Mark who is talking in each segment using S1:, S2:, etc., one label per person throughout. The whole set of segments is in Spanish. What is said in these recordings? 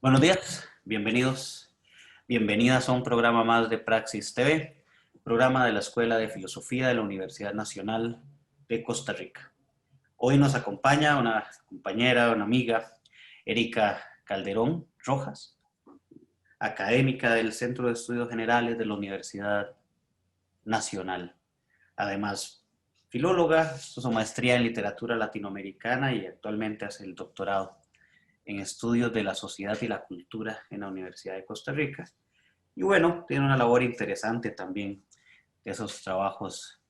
S1: Buenos días, bienvenidos, bienvenidas a un programa más de Praxis TV, programa de la Escuela de Filosofía de la Universidad Nacional de Costa Rica. Hoy nos acompaña una compañera, una amiga, Erika Calderón Rojas, académica del Centro de Estudios Generales de la Universidad Nacional. Además, filóloga, hizo su maestría en literatura latinoamericana y actualmente hace el doctorado en estudios de la sociedad y la cultura en la Universidad de Costa Rica. Y bueno, tiene una labor interesante también de esos trabajos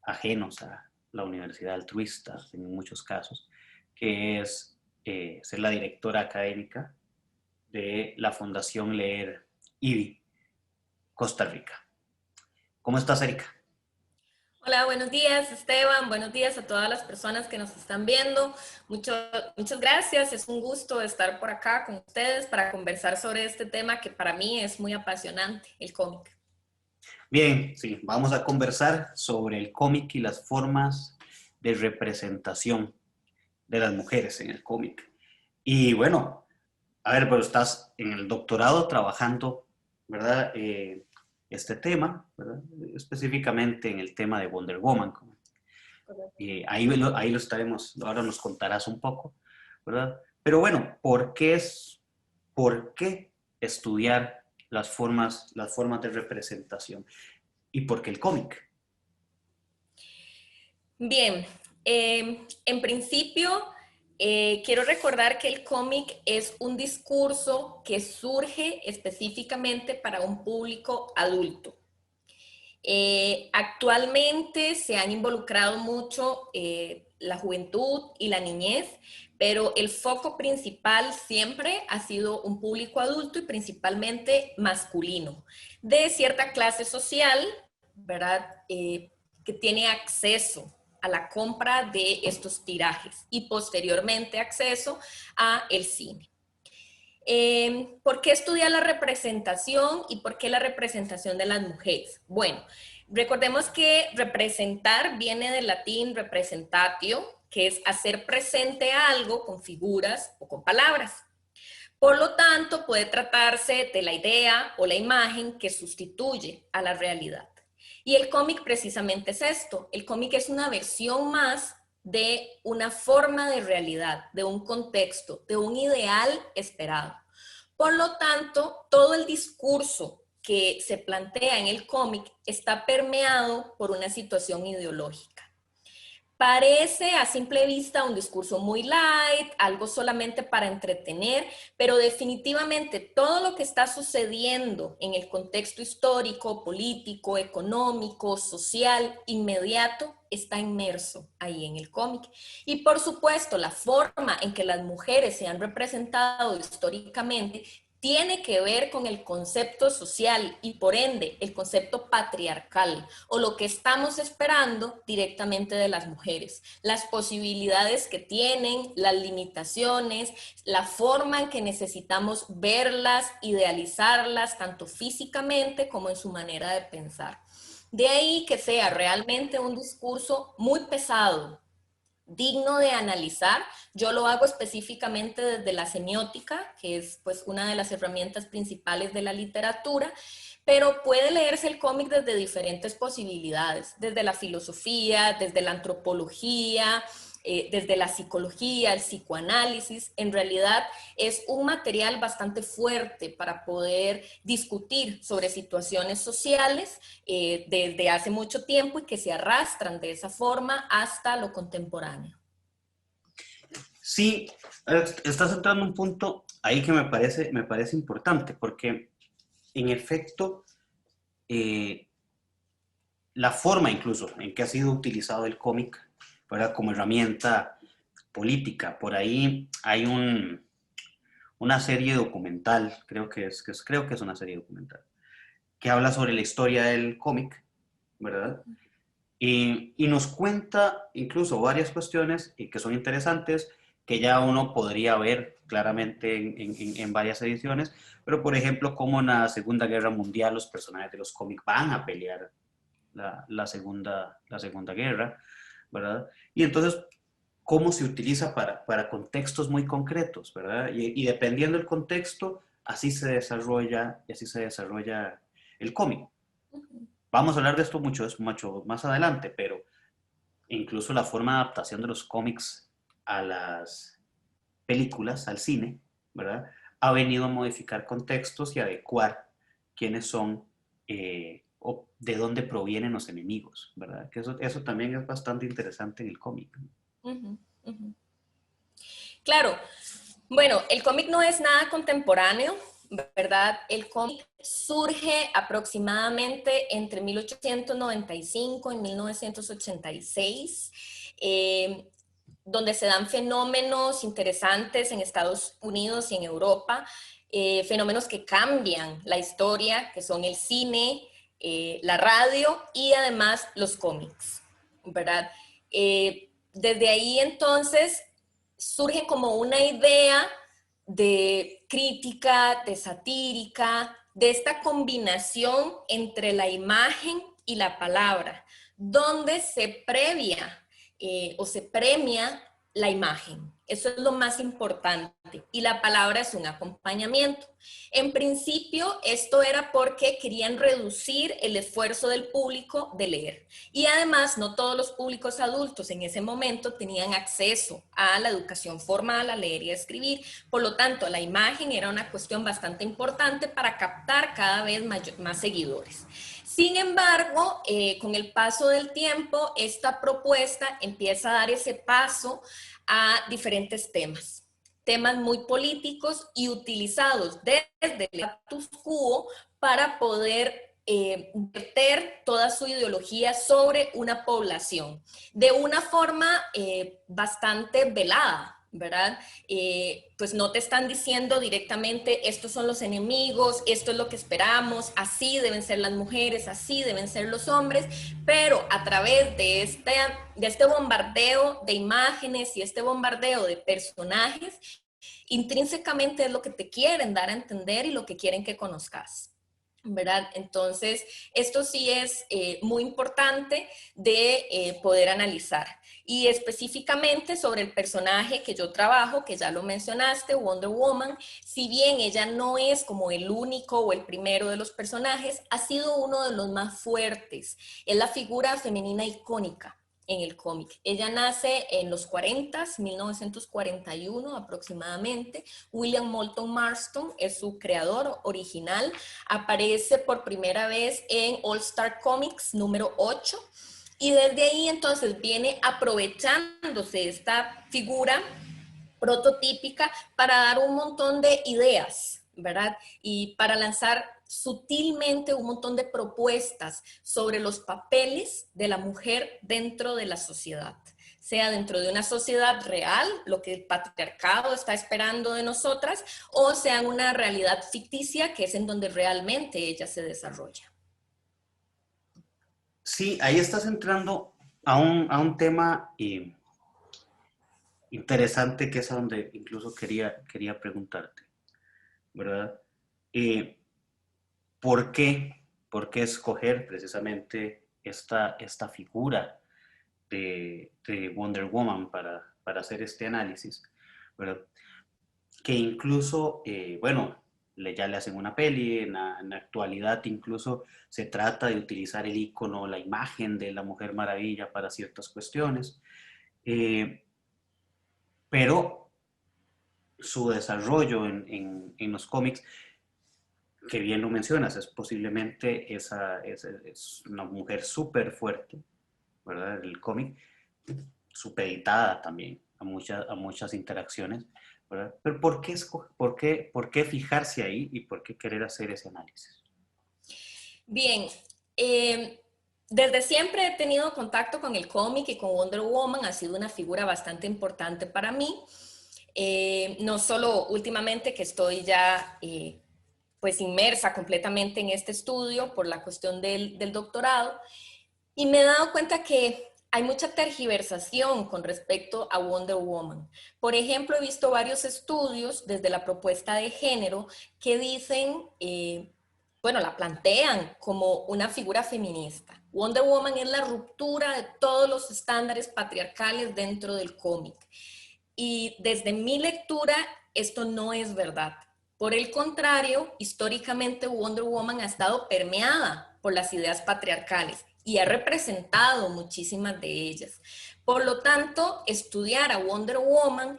S1: ajenos a la universidad altruista en muchos casos, que es ser la directora académica de la Fundación Leer IBI, Costa Rica. ¿Cómo estás, Erika?
S2: Hola, buenos días Esteban, buenos días a todas las personas que nos están viendo. Muchas gracias, es un gusto estar por acá con ustedes para conversar sobre este tema que para mí es muy apasionante, el cómic.
S1: Bien, sí, vamos a conversar sobre el cómic y las formas de representación de las mujeres en el cómic. Y bueno, a ver, pero estás en el doctorado trabajando, ¿verdad? Este tema, ¿verdad? Específicamente en el tema de Wonder Woman. Ahí lo estaremos, ahora nos contarás un poco, ¿verdad? Pero bueno, ¿por qué estudiar las formas de representación? ¿Y por qué el cómic?
S2: Bien, en principio quiero recordar que el cómic es un discurso que surge específicamente para un público adulto. Actualmente se han involucrado mucho la juventud y la niñez, pero el foco principal siempre ha sido un público adulto y principalmente masculino, de cierta clase social, ¿verdad? Que tiene acceso a la compra de estos tirajes y posteriormente acceso a el cine. ¿Por qué estudiar la representación y por qué la representación de las mujeres? Bueno, recordemos que representar viene del latín representatio, que es hacer presente algo con figuras o con palabras. Por lo tanto, puede tratarse de la idea o la imagen que sustituye a la realidad. Y el cómic precisamente es esto. El cómic es una versión más de una forma de realidad, de un contexto, de un ideal esperado. Por lo tanto, todo el discurso que se plantea en el cómic está permeado por una situación ideológica. Parece a simple vista un discurso muy light, algo solamente para entretener, pero definitivamente todo lo que está sucediendo en el contexto histórico, político, económico, social, inmediato, está inmerso ahí en el cómic. Y por supuesto, la forma en que las mujeres se han representado históricamente tiene que ver con el concepto social y por ende el concepto patriarcal o lo que estamos esperando directamente de las mujeres, las posibilidades que tienen, las limitaciones, la forma en que necesitamos verlas, idealizarlas, tanto físicamente como en su manera de pensar. De ahí que sea realmente un discurso muy pesado, digno de analizar. Yo lo hago específicamente desde la semiótica, que es pues una de las herramientas principales de la literatura, pero puede leerse el cómic desde diferentes posibilidades, desde la filosofía, desde la antropología, desde la psicología, el psicoanálisis. En realidad es un material bastante fuerte para poder discutir sobre situaciones sociales desde hace mucho tiempo y que se arrastran de esa forma hasta lo contemporáneo.
S1: Sí, estás entrando en un punto ahí que me parece importante, porque en efecto, eh, la forma incluso en que ha sido utilizado el cómic, ¿verdad? Como herramienta política. Por ahí hay una serie documental, creo que es una serie documental, que habla sobre la historia del cómic, ¿verdad? Y nos cuenta incluso varias cuestiones y que son interesantes, que ya uno podría ver claramente en varias ediciones, pero por ejemplo, como en la Segunda Guerra Mundial los personajes de los cómics van a pelear la segunda Guerra, ¿verdad? Y entonces, cómo se utiliza para contextos muy concretos, ¿verdad? Y dependiendo del contexto, así se desarrolla, y así se desarrolla el cómic. Vamos a hablar de esto mucho más adelante, pero incluso la forma de adaptación de los cómics a las películas, al cine, ¿verdad? Ha venido a modificar contextos y adecuar quiénes son o de dónde provienen los enemigos, ¿verdad? Que eso también es bastante interesante en el cómic.
S2: Ujú, ujú. Claro, bueno, el cómic no es nada contemporáneo, ¿verdad? El cómic surge aproximadamente entre 1895 y 1986, donde se dan fenómenos interesantes en Estados Unidos y en Europa, fenómenos que cambian la historia, que son el cine, la radio y además los cómics, ¿verdad? Desde ahí entonces surge como una idea de crítica, de satírica, de esta combinación entre la imagen y la palabra, donde se previa o se premia la imagen. Eso es lo más importante. Y la palabra es un acompañamiento. En principio, esto era porque querían reducir el esfuerzo del público de leer. Y además, no todos los públicos adultos en ese momento tenían acceso a la educación formal, a leer y a escribir. Por lo tanto, la imagen era una cuestión bastante importante para captar cada vez más seguidores. Sin embargo, con el paso del tiempo, esta propuesta empieza a dar ese paso a diferentes temas muy políticos y utilizados desde el status quo para poder verter toda su ideología sobre una población de una forma bastante velada, ¿verdad? Pues no te están diciendo directamente estos son los enemigos, esto es lo que esperamos, así deben ser las mujeres, así deben ser los hombres, pero a través de este bombardeo de imágenes y este bombardeo de personajes, intrínsecamente es lo que te quieren dar a entender y lo que quieren que conozcas, ¿verdad? Entonces, esto sí es muy importante de poder analizar. Y específicamente sobre el personaje que yo trabajo, que ya lo mencionaste, Wonder Woman, si bien ella no es como el único o el primero de los personajes, ha sido uno de los más fuertes. Es la figura femenina icónica en el cómic. Ella nace en los 40, 1941 aproximadamente. William Moulton Marston es su creador original. Aparece por primera vez en All Star Comics número 8. Y desde ahí entonces viene aprovechándose esta figura prototípica para dar un montón de ideas, ¿verdad? Y para lanzar sutilmente un montón de propuestas sobre los papeles de la mujer dentro de la sociedad, sea dentro de una sociedad real, lo que el patriarcado está esperando de nosotras, o sea en una realidad ficticia que es en donde realmente ella se desarrolla.
S1: Sí, ahí estás entrando a un tema interesante que es a donde incluso quería preguntarte, ¿verdad? Eh, ¿Por qué? ¿Por qué escoger precisamente esta figura de Wonder Woman para hacer este análisis, ¿verdad? Que incluso, bueno, ya le hacen una peli, en la actualidad incluso se trata de utilizar el icono, la imagen de la Mujer Maravilla para ciertas cuestiones, eh, pero su desarrollo en los cómics, que bien lo mencionas, es posiblemente es una mujer súper fuerte, ¿verdad? El cómic, supeditada también a muchas interacciones, ¿verdad? Pero por qué fijarse ahí y por qué querer hacer ese análisis?
S2: Bien, desde siempre he tenido contacto con el cómic y con Wonder Woman, ha sido una figura bastante importante para mí. No solo últimamente que estoy ya pues inmersa completamente en este estudio por la cuestión del doctorado, y me he dado cuenta que hay mucha tergiversación con respecto a Wonder Woman. Por ejemplo, he visto varios estudios desde la propuesta de género que dicen, bueno, la plantean como una figura feminista. Wonder Woman es la ruptura de todos los estándares patriarcales dentro del cómic. Y desde mi lectura, esto no es verdad. Por el contrario, históricamente Wonder Woman ha estado permeada por las ideas patriarcales y ha representado muchísimas de ellas. Por lo tanto, estudiar a Wonder Woman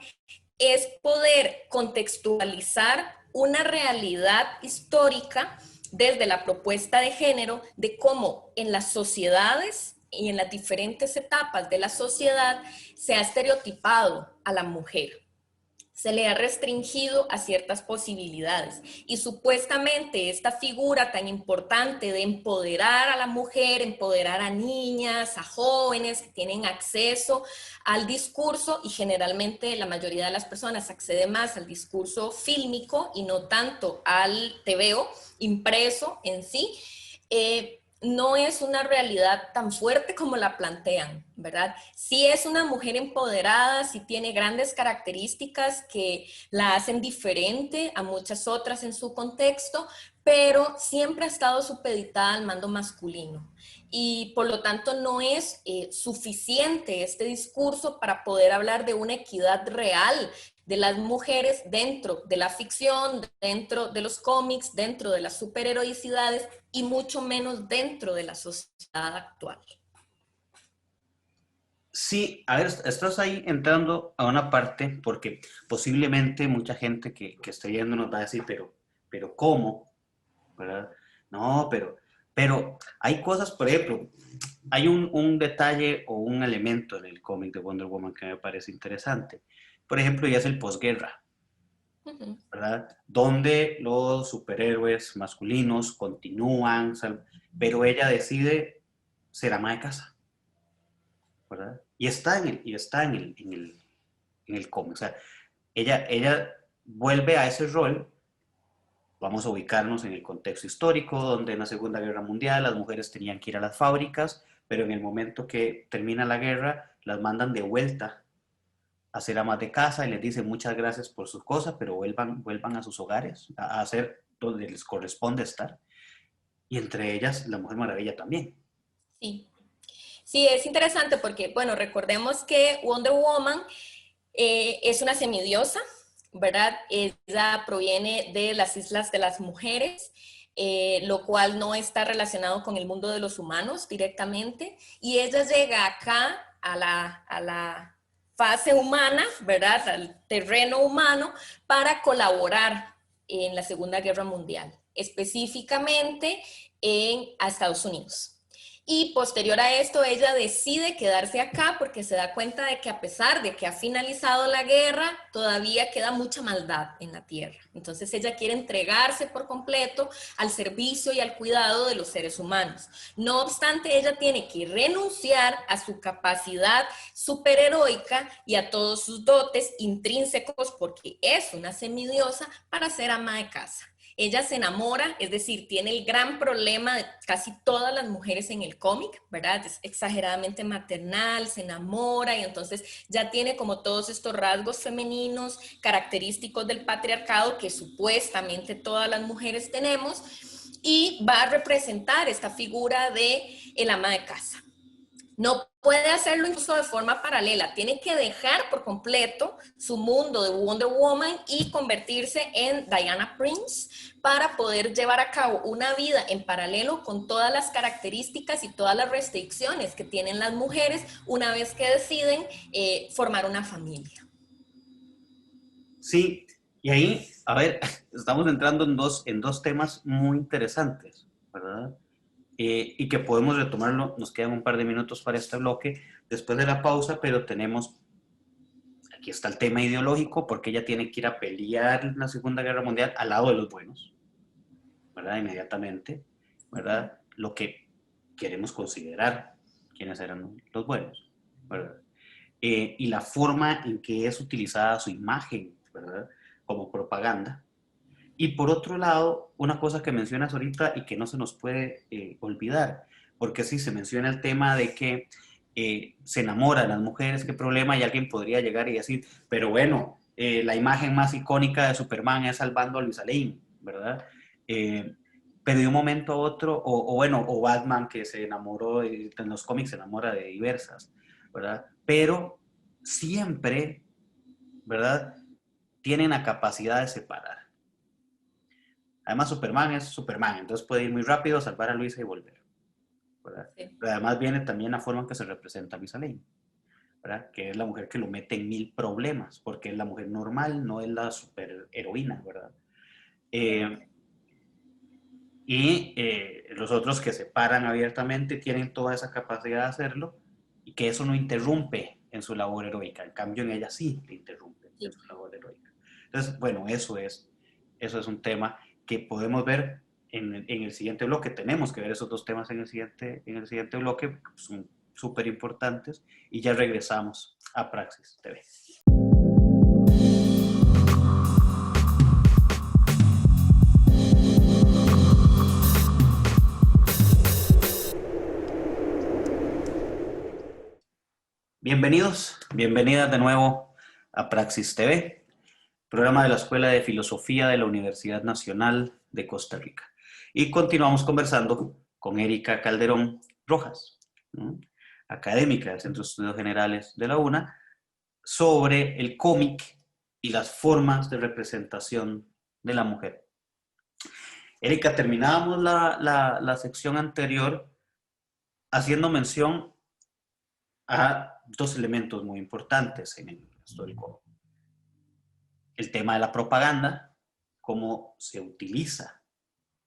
S2: es poder contextualizar una realidad histórica desde la propuesta de género de cómo en las sociedades y en las diferentes etapas de la sociedad se ha estereotipado a la mujer. Se le ha restringido a ciertas posibilidades y supuestamente esta figura tan importante de empoderar a la mujer, empoderar a niñas, a jóvenes que tienen acceso al discurso, y generalmente la mayoría de las personas accede más al discurso fílmico y no tanto al tebeo impreso en sí, no es una realidad tan fuerte como la plantean, ¿verdad? Sí es una mujer empoderada, sí tiene grandes características que la hacen diferente a muchas otras en su contexto, pero siempre ha estado supeditada al mando masculino. Y por lo tanto no es suficiente este discurso para poder hablar de una equidad real de las mujeres dentro de la ficción, dentro de los cómics, dentro de las superheroicidades y mucho menos dentro de la sociedad actual.
S1: Sí, a ver, estás ahí entrando a una parte porque posiblemente mucha gente que esté viendo nos va a decir, pero ¿cómo? ¿Verdad? No, pero hay cosas, por ejemplo, hay un detalle o un elemento en el cómic de Wonder Woman que me parece interesante. Por ejemplo, ya es el posguerra, ¿verdad? Donde los superhéroes masculinos continúan, pero ella decide ser ama de casa, ¿verdad? Y está en el cómic. O sea, ella vuelve a ese rol. Vamos a ubicarnos en el contexto histórico, donde en la Segunda Guerra Mundial las mujeres tenían que ir a las fábricas, pero en el momento que termina la guerra, las mandan de vuelta a ser amas de casa y les dicen muchas gracias por sus cosas, pero vuelvan a sus hogares, a hacer donde les corresponde estar. Y entre ellas, la Mujer Maravilla también.
S2: Sí. Sí, es interesante porque, bueno, recordemos que Wonder Woman es una semidiosa, ¿verdad? Ella proviene de las Islas de las Mujeres, lo cual no está relacionado con el mundo de los humanos directamente, y ella llega acá a la fase humana, ¿verdad? Al terreno humano para colaborar en la Segunda Guerra Mundial, específicamente a Estados Unidos. Y posterior a esto, ella decide quedarse acá porque se da cuenta de que a pesar de que ha finalizado la guerra, todavía queda mucha maldad en la tierra. Entonces ella quiere entregarse por completo al servicio y al cuidado de los seres humanos. No obstante, ella tiene que renunciar a su capacidad superheroica y a todos sus dotes intrínsecos porque es una semidiosa para ser ama de casa. Ella se enamora, es decir, tiene el gran problema de casi todas las mujeres en el cómic, ¿verdad? Es exageradamente maternal, se enamora y entonces ya tiene como todos estos rasgos femeninos característicos del patriarcado que supuestamente todas las mujeres tenemos, y va a representar esta figura de el ama de casa. No puede hacerlo incluso de forma paralela, tiene que dejar por completo su mundo de Wonder Woman y convertirse en Diana Prince para poder llevar a cabo una vida en paralelo con todas las características y todas las restricciones que tienen las mujeres una vez que deciden formar una familia.
S1: Sí, y ahí, a ver, estamos entrando en dos temas muy interesantes, ¿verdad? Y que podemos retomarlo, nos quedan un par de minutos para este bloque después de la pausa, pero tenemos, aquí está el tema ideológico, porque ella tiene que ir a pelear en la Segunda Guerra Mundial al lado de los buenos, ¿verdad? Inmediatamente, ¿verdad? Lo que queremos considerar quiénes eran los buenos, ¿verdad? Y la forma en que es utilizada su imagen, ¿verdad? Como propaganda. Y por otro lado, una cosa que mencionas ahorita y que no se nos puede olvidar, porque sí se menciona el tema de que se enamoran las mujeres, qué problema, y alguien podría llegar y decir, pero bueno, la imagen más icónica de Superman es salvando a Luisa Lane, ¿verdad? pero de un momento a otro, o bueno, o Batman que se enamoró, en los cómics se enamora de diversas, ¿verdad? Pero siempre, ¿verdad? Tienen la capacidad de separar. Además, Superman es Superman, entonces puede ir muy rápido, salvar a Luisa y volver, ¿verdad?
S2: Sí.
S1: Pero además viene también la forma en que se representa a Luisa Lane, ¿verdad? Que es la mujer que lo mete en mil problemas, porque es la mujer normal, no es la superheroína, ¿verdad? Eh, los otros que se paran abiertamente tienen toda esa capacidad de hacerlo y que eso no interrumpe en su labor heroica. En cambio, en ella sí le interrumpe en
S2: Sí.
S1: su labor heroica. Entonces, bueno, eso es un tema que podemos ver en el siguiente bloque. Tenemos que ver esos dos temas en el siguiente bloque, son súper importantes, y ya regresamos a Praxis TV. Bienvenidos, bienvenidas de nuevo a Praxis TV, programa de la Escuela de Filosofía de la Universidad Nacional de Costa Rica. Y continuamos conversando con Erika Calderón Rojas, ¿no? Académica del Centro de Estudios Generales de la UNA, sobre el cómic y las formas de representación de la mujer. Erika, terminábamos la sección anterior haciendo mención a dos elementos muy importantes en el histórico. El tema de la propaganda, cómo se utiliza,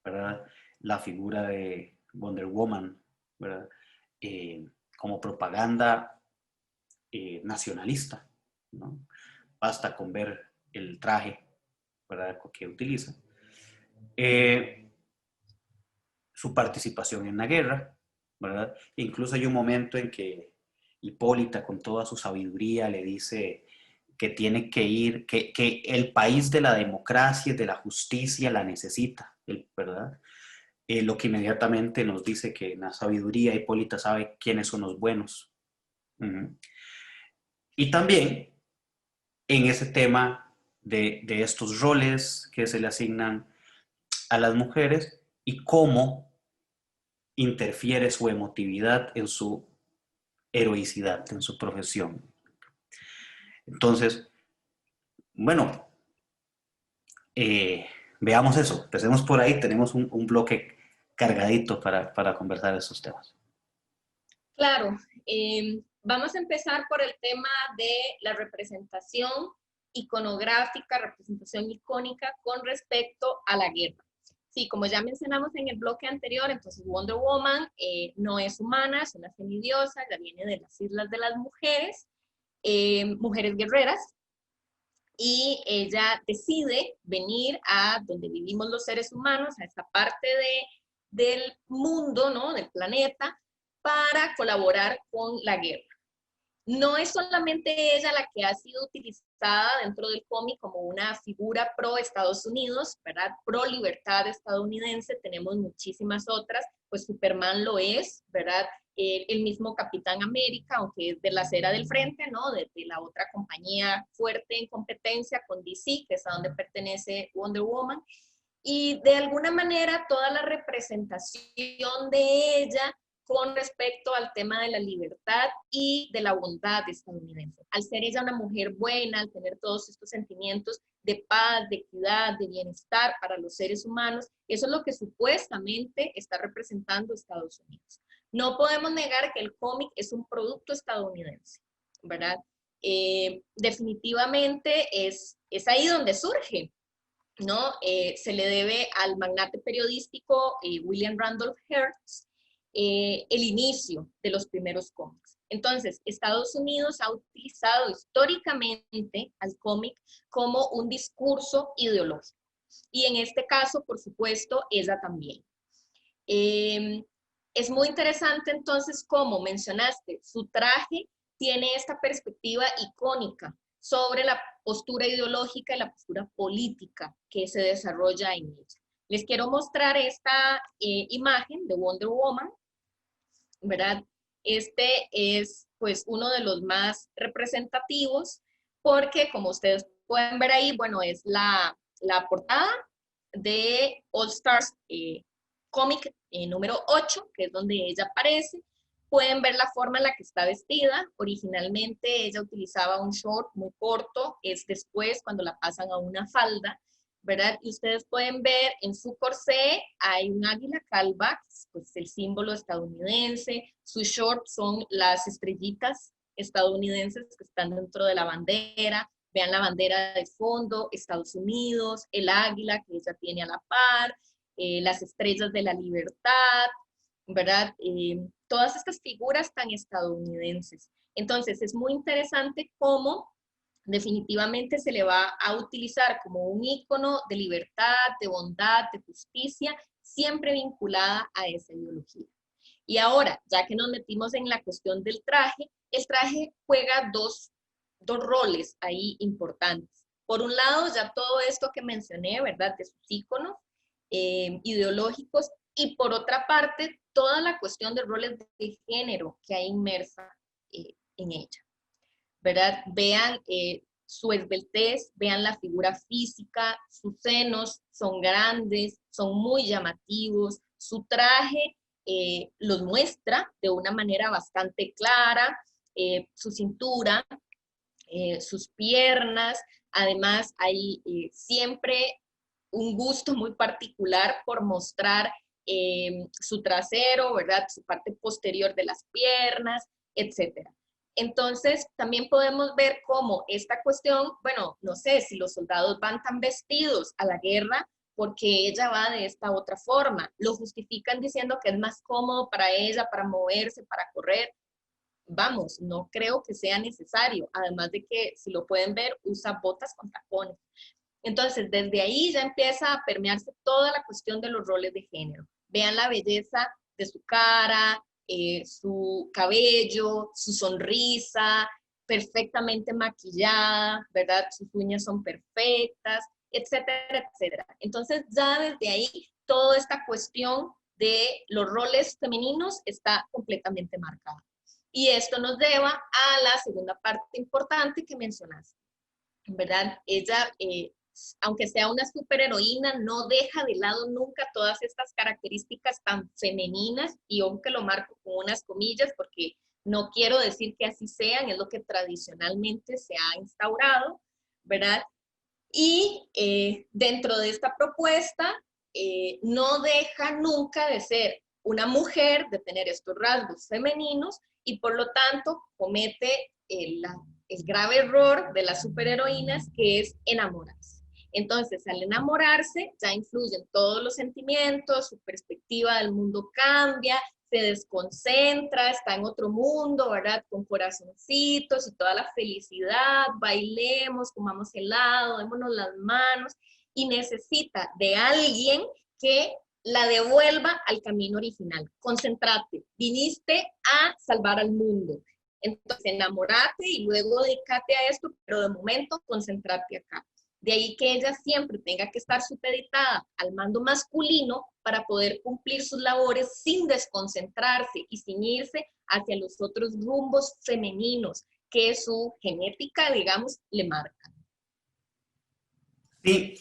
S1: ¿verdad?, la figura de Wonder Woman, ¿verdad?, como propaganda nacionalista, ¿no? Basta con ver el traje, ¿verdad?, que utiliza. Su participación en la guerra, ¿verdad? Incluso hay un momento en que Hipólita, con toda su sabiduría, le dice que tiene que ir, que el país de la democracia y de la justicia la necesita, ¿verdad? Lo que inmediatamente nos dice que en la sabiduría Hipólita sabe quiénes son los buenos. Y también en ese tema de estos roles que se le asignan a las mujeres y cómo interfiere su emotividad en su heroicidad, en su profesión. Entonces, bueno, veamos eso, empecemos por ahí, tenemos un bloque cargadito para conversar estos temas.
S2: Claro, vamos a empezar por el tema de la representación iconográfica, representación icónica con respecto a la guerra. Sí, como ya mencionamos en el bloque anterior, entonces Wonder Woman no es humana, es una semidiosa, ya viene de las Islas de las Mujeres, mujeres guerreras, y ella decide venir a donde vivimos los seres humanos, a esta parte del mundo, ¿no?, del planeta, para colaborar con la guerra. No es solamente ella la que ha sido utilizada dentro del cómic como una figura pro Estados Unidos, ¿verdad? Pro libertad estadounidense, tenemos muchísimas otras, pues Superman lo es, ¿verdad? El mismo Capitán América, aunque es de la acera del frente, ¿no? De la otra compañía fuerte en competencia con DC, que es a donde pertenece Wonder Woman. Y de alguna manera toda la representación de ella con respecto al tema de la libertad y de la bondad estadounidense. Al ser ella una mujer buena, al tener todos estos sentimientos de paz, de equidad, de bienestar para los seres humanos, eso es lo que supuestamente está representando Estados Unidos. No podemos negar que el cómic es un producto estadounidense, ¿verdad? Definitivamente es ahí donde surge, ¿no? Se le debe al magnate periodístico William Randolph Hearst el inicio de los primeros cómics. Entonces, Estados Unidos ha utilizado históricamente al cómic como un discurso ideológico. Y en este caso, por supuesto, ella también. Es muy interesante entonces, como mencionaste, su traje tiene esta perspectiva icónica sobre la postura ideológica y la postura política que se desarrolla en ella. Les quiero mostrar esta imagen de Wonder Woman, ¿verdad? Este es pues uno de los más representativos porque como ustedes pueden ver ahí, bueno, es la portada de All Stars cómic número 8, que es donde ella aparece, pueden ver la forma en la que está vestida. Originalmente ella utilizaba un short muy corto, es después cuando la pasan a una falda, ¿verdad? Y ustedes pueden ver en su corsé hay un águila calva, pues el símbolo estadounidense. Sus shorts son las estrellitas estadounidenses que están dentro de la bandera. Vean la bandera de fondo, Estados Unidos, el águila que ella tiene a la par, las estrellas de la libertad, ¿verdad? Todas estas figuras tan estadounidenses. Entonces es muy interesante cómo definitivamente se le va a utilizar como un ícono de libertad, de bondad, de justicia, siempre vinculada a esa ideología. Y ahora, ya que nos metimos en la cuestión del traje, el traje juega dos roles ahí importantes. Por un lado, ya todo esto que mencioné, ¿verdad? De sus íconos ideológicos, y por otra parte, toda la cuestión de roles de género que hay inmersa en ella, ¿verdad? Vean su esbeltez, vean la figura física, sus senos son grandes, son muy llamativos, su traje los muestra de una manera bastante clara, su cintura, sus piernas, además hay siempre un gusto muy particular por mostrar su trasero, ¿verdad? Su parte posterior de las piernas, etcétera. Entonces, también podemos ver cómo esta cuestión, bueno, no sé si los soldados van tan vestidos a la guerra porque ella va de esta otra forma. Lo justifican diciendo que es más cómodo para ella, para moverse, para correr. Vamos, no creo que sea necesario. Además de que, si lo pueden ver, usa botas con tacones. Entonces, desde ahí ya empieza a permearse toda la cuestión de los roles de género. Vean la belleza de su cara, su cabello, su sonrisa, perfectamente maquillada, ¿verdad? Sus uñas son perfectas, etcétera, etcétera. Entonces, ya desde ahí, toda esta cuestión de los roles femeninos está completamente marcada. Y esto nos lleva a la segunda parte importante que mencionaste, ¿verdad? Ella, aunque sea una superheroína, no deja de lado nunca todas estas características tan femeninas, y aunque lo marco con unas comillas porque no quiero decir que así sean, es lo que tradicionalmente se ha instaurado, ¿verdad? Y dentro de esta propuesta no deja nunca de ser una mujer, de tener estos rasgos femeninos, y por lo tanto comete el grave error de las superheroínas, que es enamorarse. Entonces, al enamorarse, ya influyen todos los sentimientos, su perspectiva del mundo cambia, se desconcentra, está en otro mundo, ¿verdad? Con corazoncitos y toda la felicidad, bailemos, comamos helado, démonos las manos, y necesita de alguien que la devuelva al camino original. Concéntrate, viniste a salvar al mundo. Entonces, enamorate y luego dedícate a esto, pero de momento, concéntrate acá. De ahí que ella siempre tenga que estar supeditada al mando masculino para poder cumplir sus labores sin desconcentrarse y sin irse hacia los otros rumbos femeninos que su genética, digamos, le marca.
S1: Sí,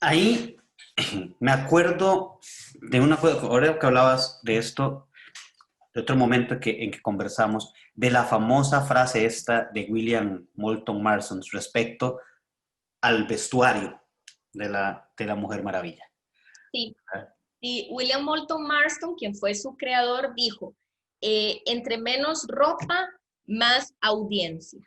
S1: ahí me acuerdo de una cosa, ahora que hablabas de esto, de otro momento en que conversamos, de la famosa frase esta de William Moulton Marston respecto al vestuario de la Mujer Maravilla.
S2: Sí, y William Moulton Marston, quien fue su creador, dijo, entre menos ropa, más audiencia,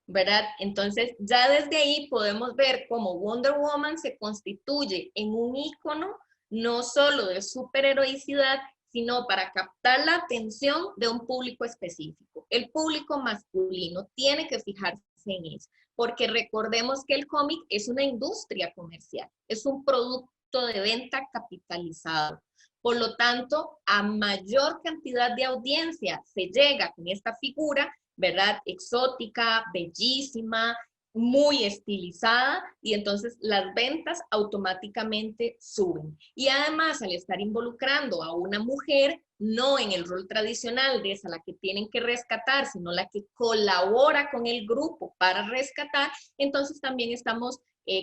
S2: ¿verdad? Entonces, ya desde ahí podemos ver cómo Wonder Woman se constituye en un ícono no solo de superheroicidad, sino para captar la atención de un público específico. El público masculino tiene que fijarse en eso, porque recordemos que el cómic es una industria comercial, es un producto de venta capitalizado. Por lo tanto, a mayor cantidad de audiencia se llega con esta figura, ¿verdad? Exótica, bellísima, muy estilizada, y entonces las ventas automáticamente suben. Y además, al estar involucrando a una mujer, no en el rol tradicional de esa la que tienen que rescatar, sino la que colabora con el grupo para rescatar, entonces también estamos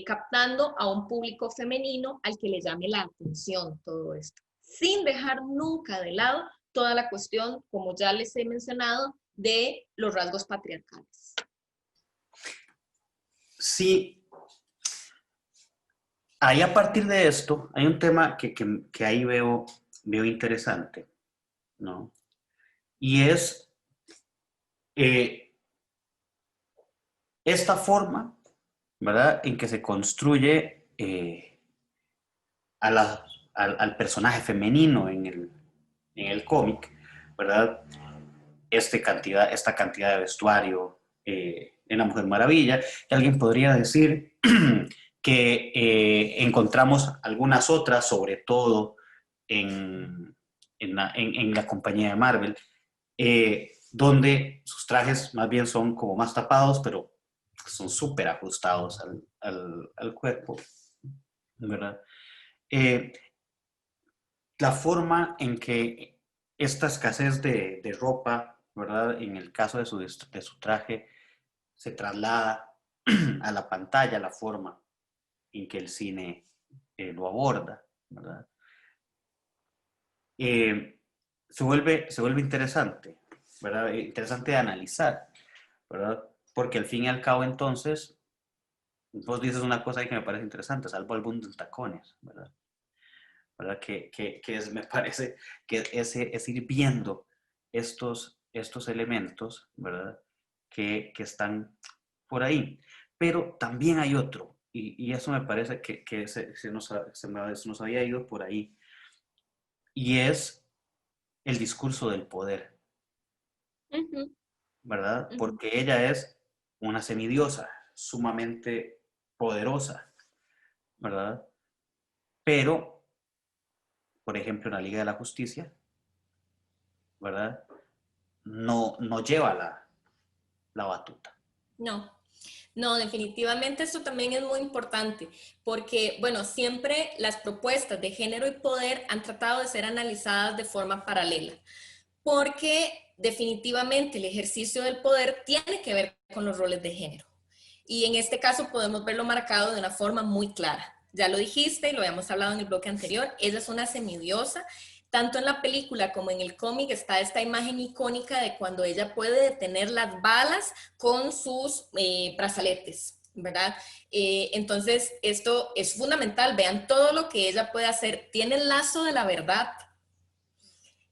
S2: captando a un público femenino al que le llame la atención todo esto, sin dejar nunca de lado toda la cuestión, como ya les he mencionado, de los rasgos patriarcales.
S1: Sí, ahí a partir de esto hay un tema que ahí veo interesante, ¿no? Y es esta forma, ¿verdad?, en que se construye al personaje femenino en el cómic, ¿verdad? Esta cantidad de vestuario en La Mujer Maravilla, que alguien podría decir que encontramos algunas otras, sobre todo en la compañía de Marvel, donde sus trajes más bien son como más tapados, pero son súper ajustados al cuerpo, ¿verdad? Eh, la forma en que esta escasez de ropa, ¿verdad?, en el caso de su traje, se traslada a la pantalla, la forma en que el cine lo aborda, ¿verdad? Se vuelve interesante, ¿verdad? Interesante de analizar, ¿verdad? Porque al fin y al cabo, entonces, vos dices una cosa ahí que me parece interesante, salvo el mundo en tacones, ¿verdad? ¿Verdad? Me parece que es ir viendo estos elementos, ¿verdad?, que están por ahí. Pero también hay otro, y eso me parece que se nos había ido por ahí, y es el discurso del poder,
S2: Ujú,
S1: ¿verdad?
S2: ujú.
S1: Porque ella es una semidiosa, sumamente poderosa, ¿verdad? Pero, por ejemplo, en la Liga de la Justicia, ¿verdad?, no lleva la batuta.
S2: No, no, definitivamente esto también es muy importante, porque, bueno, siempre las propuestas de género y poder han tratado de ser analizadas de forma paralela, porque definitivamente el ejercicio del poder tiene que ver con los roles de género. Y en este caso podemos verlo marcado de una forma muy clara. Ya lo dijiste y lo habíamos hablado en el bloque anterior, ella es una semidiosa. Tanto en la película como en el cómic está esta imagen icónica de cuando ella puede detener las balas con sus brazaletes, ¿verdad? Entonces, esto es fundamental. Vean todo lo que ella puede hacer. Tiene el lazo de la verdad,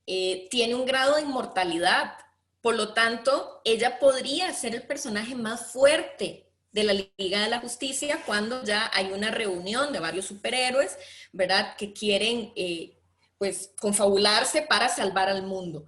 S2: tiene un grado de inmortalidad. Por lo tanto, ella podría ser el personaje más fuerte de la Liga de la Justicia cuando ya hay una reunión de varios superhéroes, ¿verdad?, que quieren pues confabularse para salvar al mundo.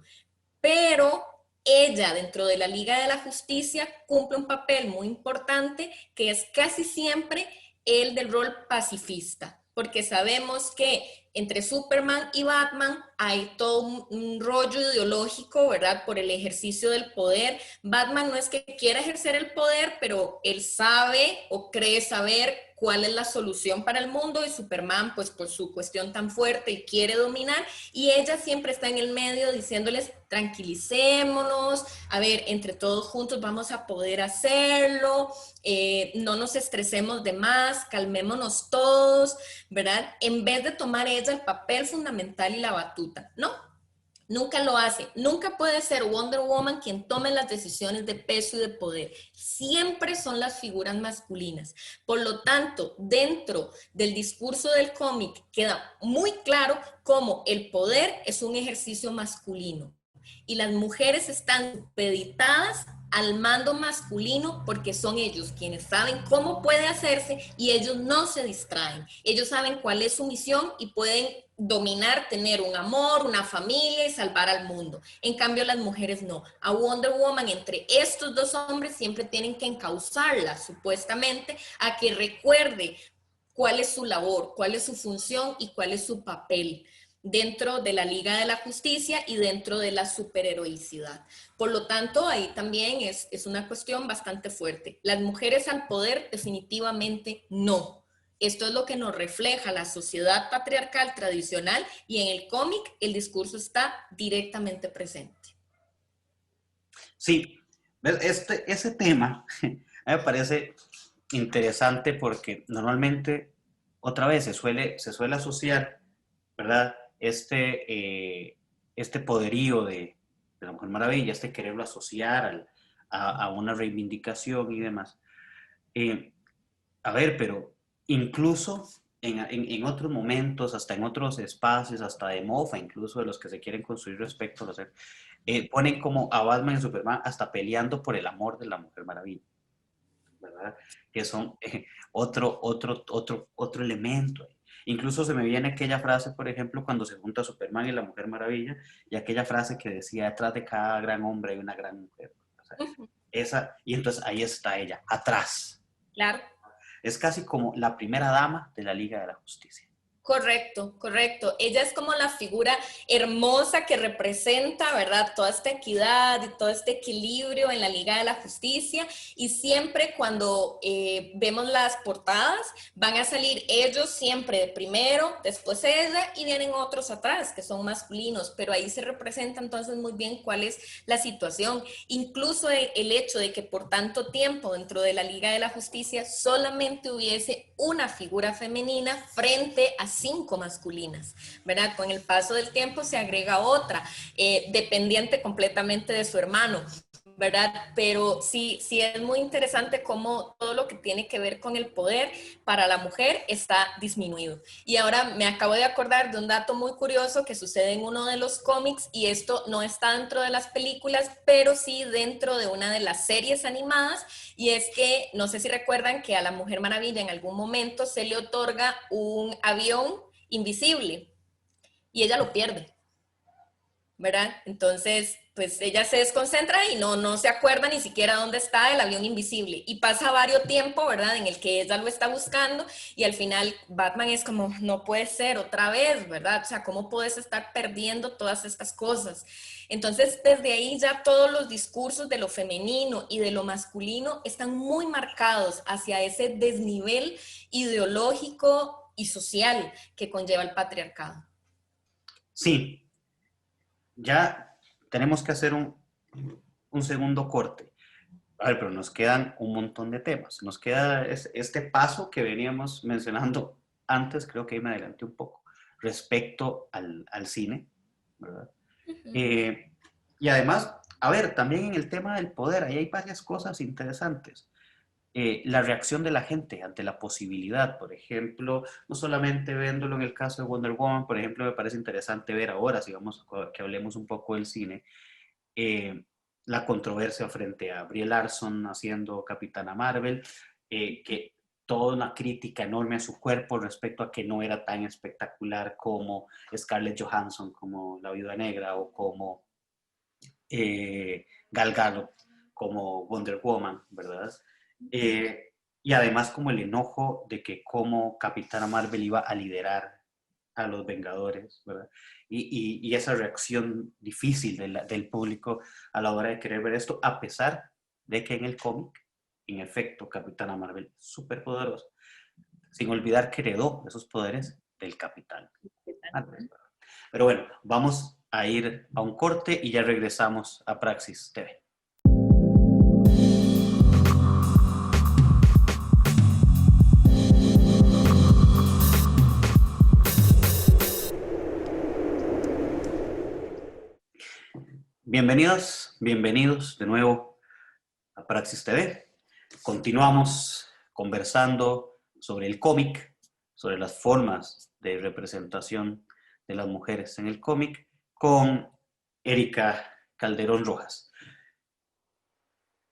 S2: Pero ella dentro de la Liga de la Justicia cumple un papel muy importante que es casi siempre el del rol pacifista, porque sabemos que entre Superman y Batman hay todo un rollo ideológico, ¿verdad?, por el ejercicio del poder. Batman no es que quiera ejercer el poder, pero él sabe o cree saber cuál es la solución para el mundo, y Superman, pues por su cuestión tan fuerte y quiere dominar, y ella siempre está en el medio diciéndoles, tranquilicémonos, a ver, entre todos juntos vamos a poder hacerlo, no nos estresemos de más, calmémonos todos, ¿verdad? En vez de tomar ella el papel fundamental y la batuta, ¿no? Nunca lo hace. Nunca puede ser Wonder Woman quien tome las decisiones de peso y de poder. Siempre son las figuras masculinas. Por lo tanto, dentro del discurso del cómic queda muy claro cómo el poder es un ejercicio masculino y las mujeres están supeditadas al mando masculino porque son ellos quienes saben cómo puede hacerse y ellos no se distraen. Ellos saben cuál es su misión y pueden dominar, tener un amor, una familia y salvar al mundo. En cambio, las mujeres no. A Wonder Woman, entre estos dos hombres, siempre tienen que encauzarla, supuestamente, a que recuerde cuál es su labor, cuál es su función y cuál es su papel dentro de la Liga de la Justicia y dentro de la superheroicidad. Por lo tanto, ahí también es una cuestión bastante fuerte. Las mujeres al poder definitivamente no. Esto es lo que nos refleja la sociedad patriarcal tradicional y en el cómic el discurso está directamente presente.
S1: Sí, ese tema a mí me parece interesante porque normalmente, otra vez, se suele asociar, ¿verdad? Este poderío de la Mujer Maravilla, este quererlo asociar a una reivindicación y demás. Eh, a ver, pero incluso en otros momentos, hasta en otros espacios, hasta de mofa, incluso de los que se quieren construir respecto a los ponen como a Batman y Superman hasta peleando por el amor de la Mujer Maravilla, ¿verdad? Que son otro elemento. Incluso se me viene aquella frase, por ejemplo, cuando se junta Superman y la Mujer Maravilla, y aquella frase que decía, detrás de cada gran hombre hay una gran mujer. O sea, y entonces ahí está ella, atrás.
S2: Claro.
S1: Es casi como la primera dama de la Liga de la Justicia.
S2: Correcto, correcto. Ella es como la figura hermosa que representa, ¿verdad? Toda esta equidad y todo este equilibrio en la Liga de la Justicia. Y siempre cuando vemos las portadas, van a salir ellos siempre de primero, después ella y vienen otros atrás que son masculinos. Pero ahí se representa entonces muy bien cuál es la situación. Incluso el hecho de que por tanto tiempo dentro de la Liga de la Justicia solamente hubiese una figura femenina frente a 5 masculinas, ¿verdad? Con el paso del tiempo se agrega otra, dependiente completamente de su hermano, ¿verdad? Pero sí, sí es muy interesante cómo todo lo que tiene que ver con el poder para la mujer está disminuido. Y ahora me acabo de acordar de un dato muy curioso que sucede en uno de los cómics, y esto no está dentro de las películas, pero sí dentro de una de las series animadas, y es que, no sé si recuerdan que a la Mujer Maravilla en algún momento se le otorga un avión invisible y ella lo pierde, ¿verdad? Entonces, pues ella se desconcentra y no se acuerda ni siquiera dónde está el avión invisible. Y pasa varios tiempos, ¿verdad? En el que ella lo está buscando y al final Batman es como, no puede ser otra vez, ¿verdad? O sea, ¿cómo puedes estar perdiendo todas estas cosas? Entonces, desde ahí ya todos los discursos de lo femenino y de lo masculino están muy marcados hacia ese desnivel ideológico y social que conlleva el patriarcado.
S1: Sí, ya tenemos que hacer un segundo corte. A ver, pero nos quedan un montón de temas. Nos queda este paso que veníamos mencionando antes, creo que ahí me adelanté un poco, respecto al cine, ¿verdad? Eh, y además, a ver, también en el tema del poder, ahí hay varias cosas interesantes. La reacción de la gente ante la posibilidad, por ejemplo, no solamente viéndolo en el caso de Wonder Woman, por ejemplo, me parece interesante ver ahora, si vamos que hablemos un poco del cine, eh, la controversia frente a Brie Larson haciendo Capitana Marvel, que toda una crítica enorme a su cuerpo respecto a que no era tan espectacular como Scarlett Johansson, como La Viuda Negra o como Gal Gadot, como Wonder Woman, ¿verdad? Y además como el enojo de que como Capitana Marvel iba a liderar a los Vengadores, ¿verdad? Y esa reacción difícil del público a la hora de querer ver esto, a pesar de que en el cómic, en efecto, Capitana Marvel es súper poderosa, sin olvidar que heredó esos poderes del Capitán Marvel. Pero bueno, vamos a ir a un corte y ya regresamos a Praxis TV. Bienvenidos, bienvenidos de nuevo a Praxis TV. Continuamos conversando sobre el cómic, sobre las formas de representación de las mujeres en el cómic con Erika Calderón Rojas,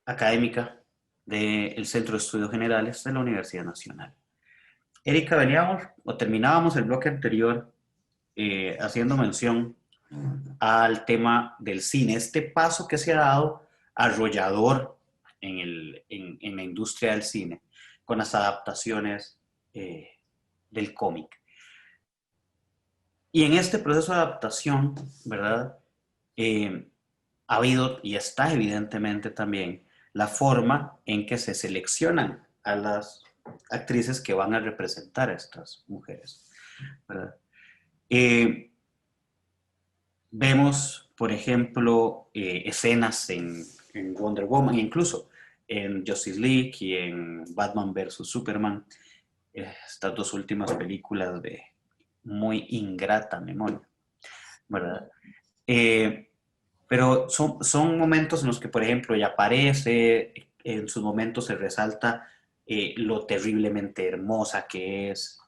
S1: académica del Centro de Estudios Generales de la Universidad Nacional. Erika, veníamos o terminábamos el bloque anterior haciendo mención al tema del cine, este paso que se ha dado arrollador en la industria del cine, con las adaptaciones del cómic. Y en este proceso de adaptación, ¿verdad? Ha habido y está evidentemente también la forma en que se seleccionan a las actrices que van a representar a estas mujeres, ¿verdad? Vemos, por ejemplo, escenas en Wonder Woman, incluso en Justice League y en Batman versus Superman, estas dos últimas películas de muy ingrata memoria, ¿verdad? Pero son momentos en los que, por ejemplo, ella aparece, en sus momentos se resalta lo terriblemente hermosa que es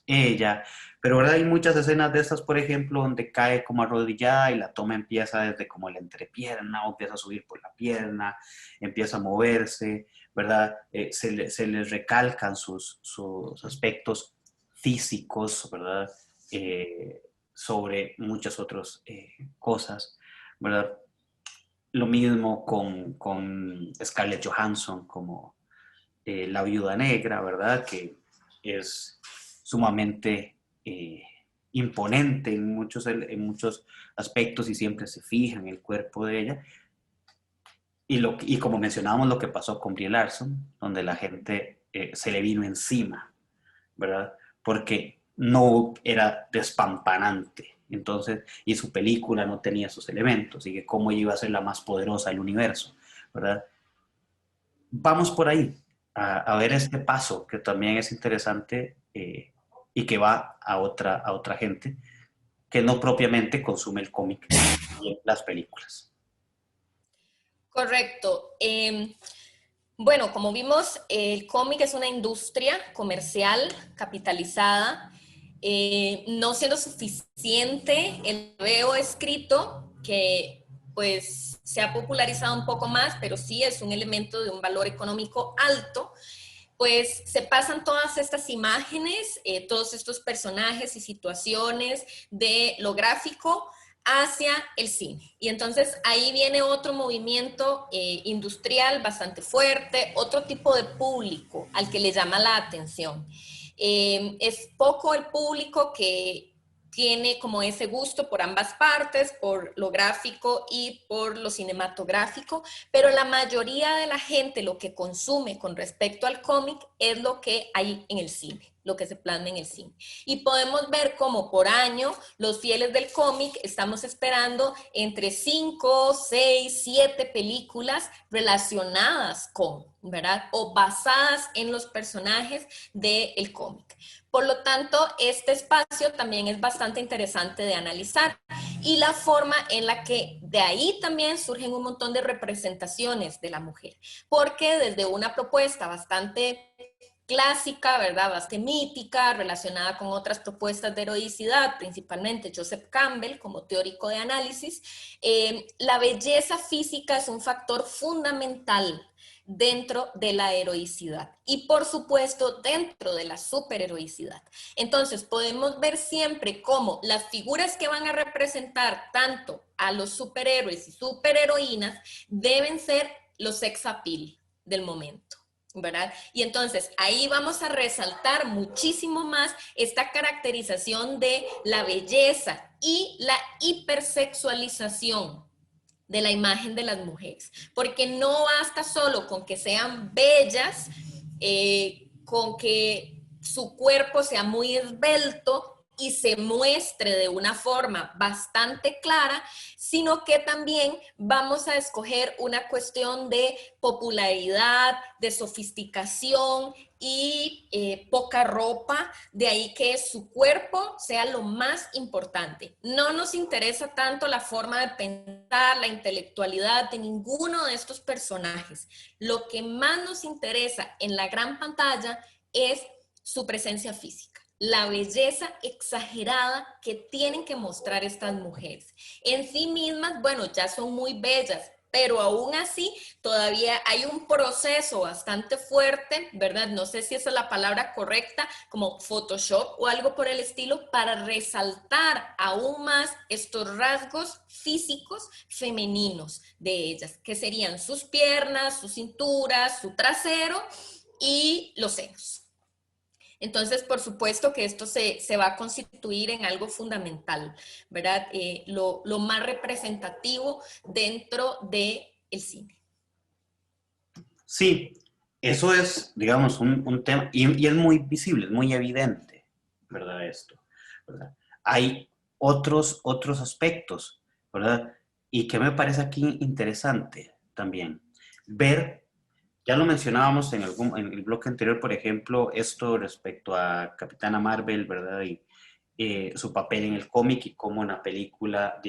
S1: ella, pero ¿verdad? Hay muchas escenas de estas, por ejemplo, donde cae como arrodillada y la toma empieza desde como la entrepierna o empieza a subir por la pierna, empieza a moverse, ¿verdad? Se les recalcan sus aspectos físicos, ¿verdad? Sobre muchas otras cosas, ¿verdad? Lo mismo con Scarlett Johansson como la viuda negra, ¿verdad? Que es sumamente imponente en muchos aspectos y siempre se fija en el cuerpo de ella. Y como mencionábamos lo que pasó con Brie Larson, donde la gente se le vino encima, ¿verdad? Porque no era despampanante. Entonces, y su película no tenía esos elementos, y que cómo iba a ser la más poderosa del universo, ¿verdad? Vamos por ahí, a ver este paso que también es interesante y que va a otra gente que no propiamente consume el cómic y las películas.
S2: Correcto. Bueno, como vimos, el cómic es una industria comercial capitalizada, no siendo suficiente el veo escrito, que pues se ha popularizado un poco más, pero sí es un elemento de un valor económico alto, pues se pasan todas estas imágenes, todos estos personajes y situaciones de lo gráfico hacia el cine. Y entonces ahí viene otro movimiento industrial bastante fuerte, otro tipo de público al que le llama la atención. Es poco el público que tiene como ese gusto por ambas partes, por lo gráfico y por lo cinematográfico, pero la mayoría de la gente lo que consume con respecto al cómic es lo que hay en el cine, lo que se plasma en el cine. Y podemos ver cómo por año los fieles del cómic estamos esperando entre 5, 6, 7 películas relacionadas con, ¿verdad? O basadas en los personajes del cómic. Por lo tanto, este espacio también es bastante interesante de analizar y la forma en la que de ahí también surgen un montón de representaciones de la mujer, porque desde una propuesta bastante clásica, ¿verdad? Bastante mítica, relacionada con otras propuestas de heroicidad, principalmente Joseph Campbell como teórico de análisis, la belleza física es un factor fundamental dentro de la heroicidad y por supuesto dentro de la superheroicidad. Entonces podemos ver siempre cómo las figuras que van a representar tanto a los superhéroes y superheroínas deben ser los sex appeal del momento, ¿verdad? Y entonces ahí vamos a resaltar muchísimo más esta caracterización de la belleza y la hipersexualización de la imagen de las mujeres, porque no basta solo con que sean bellas, con que su cuerpo sea muy esbelto y se muestre de una forma bastante clara, sino que también vamos a escoger una cuestión de popularidad, de sofisticación y poca ropa, de ahí que su cuerpo sea lo más importante. No nos interesa tanto la forma de pensar, la intelectualidad de ninguno de estos personajes. Lo que más nos interesa en la gran pantalla es su presencia física, la belleza exagerada que tienen que mostrar estas mujeres. En sí mismas, bueno, ya son muy bellas, pero aún así todavía hay un proceso bastante fuerte, ¿verdad? No sé si esa es la palabra correcta, como Photoshop o algo por el estilo, para resaltar aún más estos rasgos físicos femeninos de ellas, que serían sus piernas, su cintura, su trasero y los senos. Entonces, por supuesto que esto se va a constituir en algo fundamental, ¿verdad? Lo más representativo dentro del cine.
S1: Sí, eso es, digamos, un tema, y es muy visible, es muy evidente, ¿verdad? Esto, ¿verdad? Hay otros aspectos, ¿verdad? Y que me parece aquí interesante también, ver Ya lo mencionábamos en el bloque anterior, por ejemplo, esto respecto a Capitana Marvel, ¿verdad? Y su papel en el cómic y cómo en la película,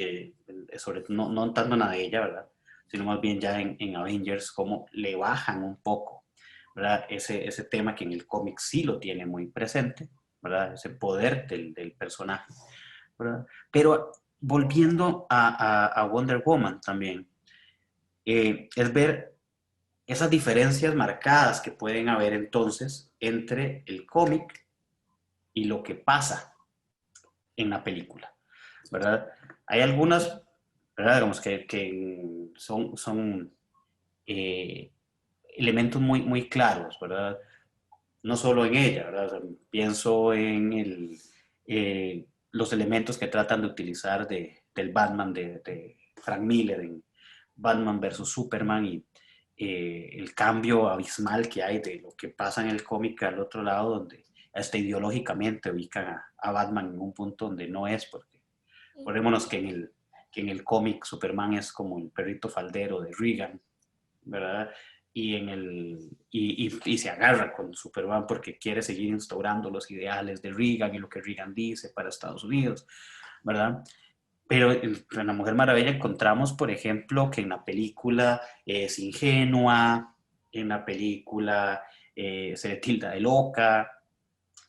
S1: no tanto en la de ella, ¿verdad? Sino más bien ya en Avengers, cómo le bajan un poco, ¿verdad? Ese tema que en el cómic sí lo tiene muy presente, ¿verdad? Ese poder del personaje, ¿verdad? Pero volviendo a Wonder Woman también, es ver esas diferencias marcadas que pueden haber entonces entre el cómic y lo que pasa en la película, ¿verdad? Hay algunas, ¿verdad? Digamos que son eh, elementos muy claros, ¿verdad? No solo en ella, ¿verdad? O sea, pienso en los elementos que tratan de utilizar del Batman de Frank Miller en Batman versus Superman y el cambio abismal que hay de lo que pasa en el cómic al otro lado, donde hasta ideológicamente ubican a Batman en un punto donde no es, porque acordémonos que en el cómic Superman es como el perrito faldero de Reagan, ¿verdad? Y se agarra con Superman porque quiere seguir instaurando los ideales de Reagan y lo que Reagan dice para Estados Unidos, ¿verdad? Pero en La Mujer Maravilla encontramos, por ejemplo, que en la película es ingenua, en la película se le tilda de loca,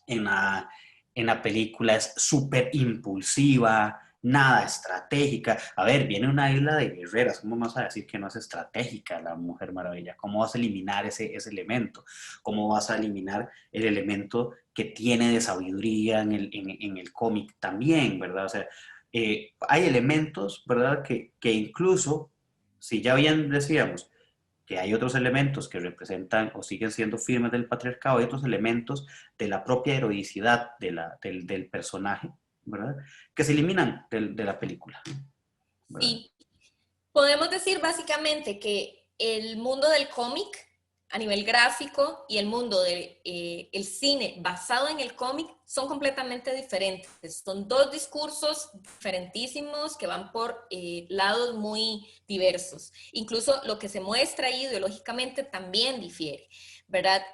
S1: en la película es súper impulsiva, nada estratégica. A ver, viene una isla de guerreras, ¿cómo vas a decir que no es estratégica la Mujer Maravilla? ¿Cómo vas a eliminar ese elemento? ¿Cómo vas a eliminar el elemento que tiene de sabiduría en el cómic también, ¿verdad? O sea, hay elementos, ¿verdad? Que incluso, si ya bien decíamos, que hay otros elementos que representan o siguen siendo firmes del patriarcado, hay otros elementos de la propia heroicidad del personaje, ¿verdad? Que se eliminan de la película, ¿verdad?
S2: Sí, podemos decir básicamente que el mundo del cómic a nivel gráfico y el mundo del el cine basado en el cómic son completamente diferentes. Son dos discursos diferentísimos que van por lados muy diversos. Incluso lo que se muestra ahí ideológicamente también difiere, ¿verdad?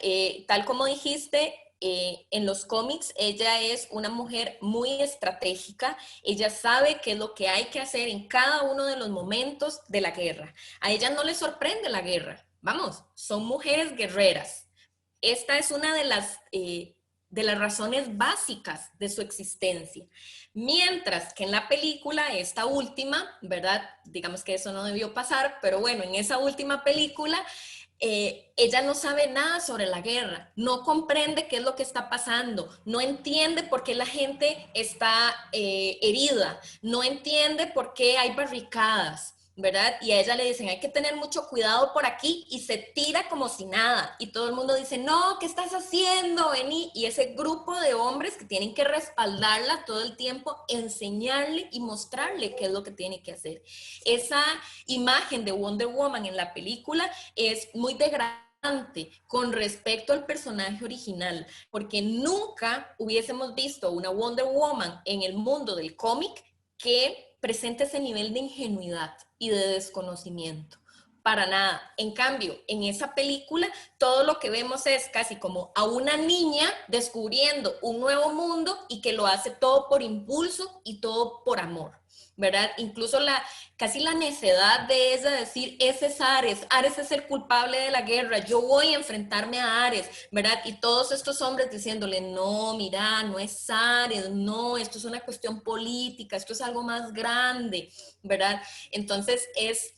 S2: Tal como dijiste, en los cómics ella es una mujer muy estratégica, ella sabe qué es lo que hay que hacer en cada uno de los momentos de la guerra. A ella no le sorprende la guerra, vamos, son mujeres guerreras. Esta es una de las razones básicas de su existencia. Mientras que en la película, esta última, ¿verdad? Digamos que eso no debió pasar, pero bueno, en esa última película, ella no sabe nada sobre la guerra, no comprende qué es lo que está pasando, no entiende por qué la gente está herida, no entiende por qué hay barricadas, ¿verdad? Y a ella le dicen, hay que tener mucho cuidado por aquí y se tira como si nada. Y todo el mundo dice, no, ¿qué estás haciendo? Vení. Y ese grupo de hombres que tienen que respaldarla todo el tiempo, enseñarle y mostrarle qué es lo que tiene que hacer. Esa imagen de Wonder Woman en la película es muy degradante con respecto al personaje original, porque nunca hubiésemos visto una Wonder Woman en el mundo del cómic que presente ese nivel de ingenuidad y de desconocimiento. Para nada. En cambio, en esa película, todo lo que vemos es casi como a una niña descubriendo un nuevo mundo y que lo hace todo por impulso y todo por amor, ¿verdad? Incluso casi la necedad de ella de decir, ese es Ares, Ares es el culpable de la guerra, yo voy a enfrentarme a Ares, ¿verdad? Y todos estos hombres diciéndole, no, mira, no es Ares, no, esto es una cuestión política, esto es algo más grande, ¿verdad? Entonces es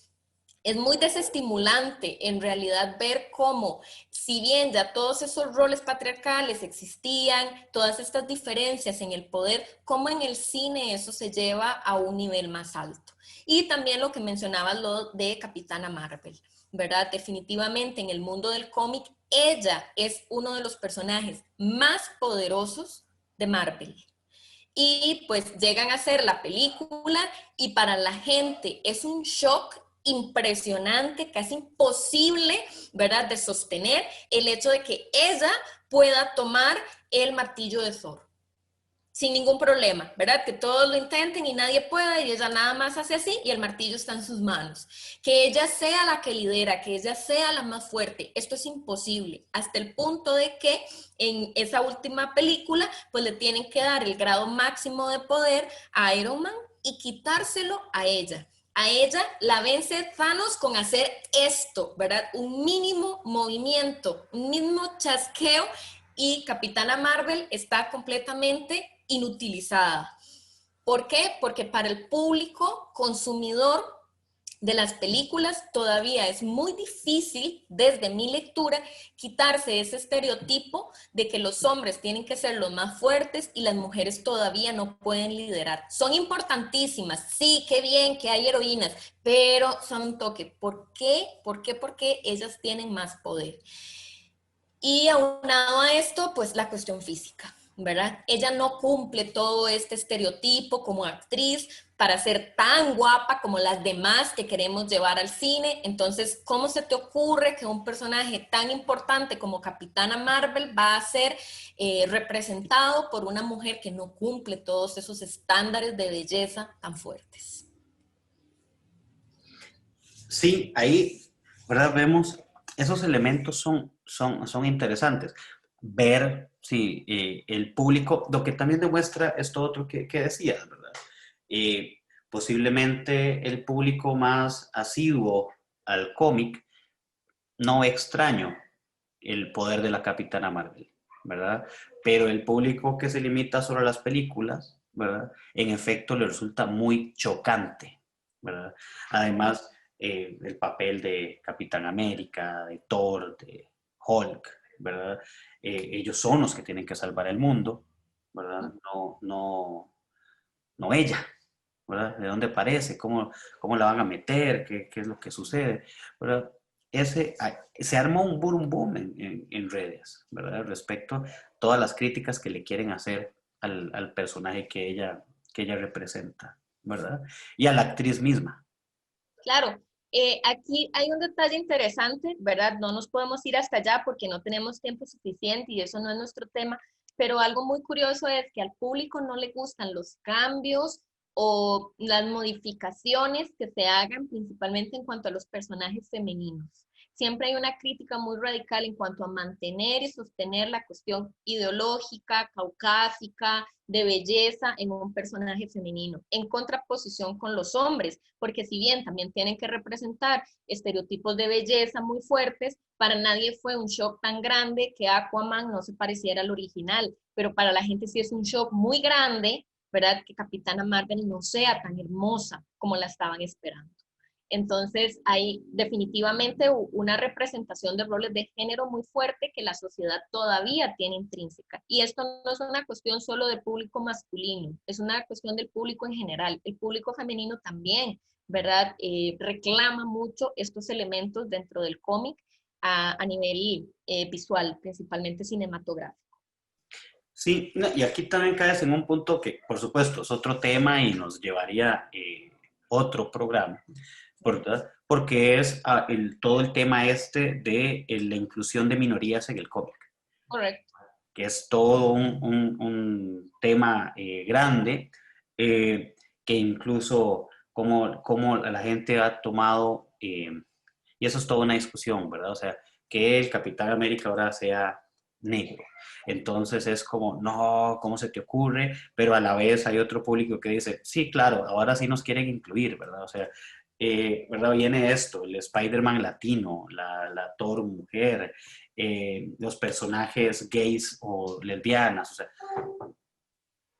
S2: muy desestimulante en realidad ver cómo, si bien ya todos esos roles patriarcales existían, todas estas diferencias en el poder, cómo en el cine eso se lleva a un nivel más alto. Y también lo que mencionabas, lo de Capitana Marvel, ¿verdad? Definitivamente en el mundo del cómic, ella es uno de los personajes más poderosos de Marvel. Y pues llegan a hacer la película y para la gente es un shock impresionante, casi imposible, ¿verdad?, de sostener el hecho de que ella pueda tomar el martillo de Thor. sin ningún problema, ¿verdad? Que todos lo intenten y nadie pueda y ella nada más hace así y el martillo está en sus manos. Que ella sea la que lidera, que ella sea la más fuerte. Esto es imposible, hasta el punto de que en esa última película pues le tienen que dar el grado máximo de poder a Iron Man y quitárselo a ella. A ella la vence Thanos con hacer esto, ¿verdad? Un mínimo movimiento, un mínimo chasqueo y Capitana Marvel está completamente inutilizada. ¿Por qué? Porque para el público consumidor de las películas todavía es muy difícil, desde mi lectura, quitarse ese estereotipo de que los hombres tienen que ser los más fuertes y las mujeres todavía no pueden liderar. Son importantísimas, sí, qué bien que hay heroínas, pero son un toque. ¿Por qué? ¿Por qué? Porque ellas tienen más poder. Y aunado a esto, pues la cuestión física, ¿verdad? Ella no cumple todo este estereotipo como actriz para ser tan guapa como las demás que queremos llevar al cine. Entonces, ¿cómo se te ocurre que un personaje tan importante como Capitana Marvel va a ser representado por una mujer que no cumple todos esos estándares de belleza tan fuertes?
S1: Sí, ahí, ¿verdad? Vemos, esos elementos son interesantes. Ver si el público, lo que también demuestra esto otro que decías, ¿verdad? Posiblemente el público más asiduo al cómic no extraño el poder de la Capitana Marvel, ¿verdad? Pero el público que se limita solo a las películas, ¿verdad? En efecto le resulta muy chocante, ¿verdad? Además, el papel de Capitán América, de Thor, de Hulk, ¿verdad? Ellos son los que tienen que salvar el mundo, ¿verdad? No ella, ¿verdad? ¿De dónde aparece? ¿Cómo la van a meter? ¿Qué es lo que sucede? ¿Verdad? Se armó un boom en redes, ¿verdad? Respecto a todas las críticas que le quieren hacer al personaje que ella representa, ¿verdad? Y a la actriz misma.
S2: Claro, aquí hay un detalle interesante, ¿verdad? No nos podemos ir hasta allá porque no tenemos tiempo suficiente y eso no es nuestro tema, pero algo muy curioso es que al público no le gustan los cambios o las modificaciones que se hagan, principalmente en cuanto a los personajes femeninos. Siempre hay una crítica muy radical en cuanto a mantener y sostener la cuestión ideológica, caucásica, de belleza en un personaje femenino, en contraposición con los hombres, porque si bien también tienen que representar estereotipos de belleza muy fuertes, para nadie fue un shock tan grande que Aquaman no se pareciera al original, pero para la gente sí es un shock muy grande, ¿verdad? Que Capitana Marvel no sea tan hermosa como la estaban esperando. Entonces, hay definitivamente una representación de roles de género muy fuerte que la sociedad todavía tiene intrínseca. Y esto no es una cuestión solo del público masculino, es una cuestión del público en general. El público femenino también, ¿verdad? Reclama mucho estos elementos dentro del cómic a nivel visual, principalmente cinematográfico.
S1: Sí, no, y aquí también caes en un punto que, por supuesto, es otro tema y nos llevaría otro programa, ¿verdad? Porque es todo el tema este de la inclusión de minorías en el cómic,
S2: Correcto.
S1: que es todo un tema grande, que incluso como la gente ha tomado, y eso es toda una discusión, ¿verdad? O sea, que el Capitán América ahora sea negro. Entonces es como, no, ¿cómo se te ocurre? Pero a la vez hay otro público que dice, sí, claro, ahora sí nos quieren incluir, ¿verdad? O sea, ¿verdad? Viene esto, el Spider-Man latino, la Thor mujer, los personajes gays o lesbianas, o sea,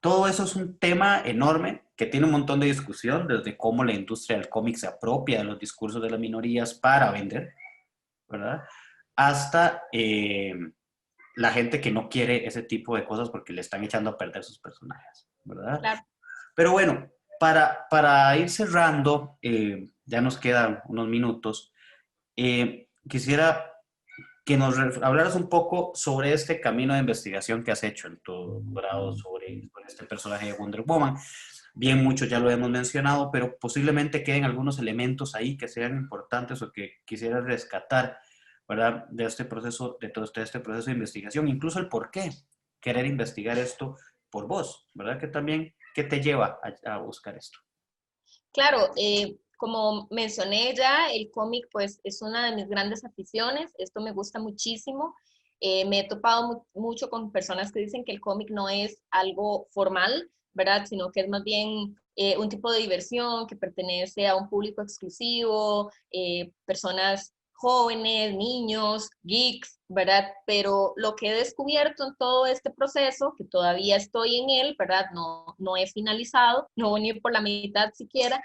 S1: todo eso es un tema enorme que tiene un montón de discusión, desde cómo la industria del cómic se apropia de los discursos de las minorías para vender, ¿verdad? Hasta la gente que no quiere ese tipo de cosas porque le están echando a perder sus personajes, ¿verdad?
S2: Claro.
S1: Pero bueno, para ir cerrando, ya nos quedan unos minutos, quisiera que nos hablaras un poco sobre este camino de investigación que has hecho en tu grado sobre este personaje de Wonder Woman. Bien, muchos ya lo hemos mencionado, pero posiblemente queden algunos elementos ahí que sean importantes o que quisieras rescatar, ¿verdad? De este proceso, de todo este proceso de investigación, incluso el por qué querer investigar esto por vos, ¿verdad? Que también, ¿qué te lleva a buscar esto?
S2: Claro, como mencioné ya, el cómic pues es una de mis grandes aficiones, esto me gusta muchísimo. Me he topado mucho con personas que dicen que el cómic no es algo formal, ¿verdad? Sino que es más bien un tipo de diversión que pertenece a un público exclusivo, personas jóvenes, niños, geeks, ¿verdad? Pero lo que he descubierto en todo este proceso, que todavía estoy en él, ¿verdad? No he finalizado, no voy ni por la mitad siquiera,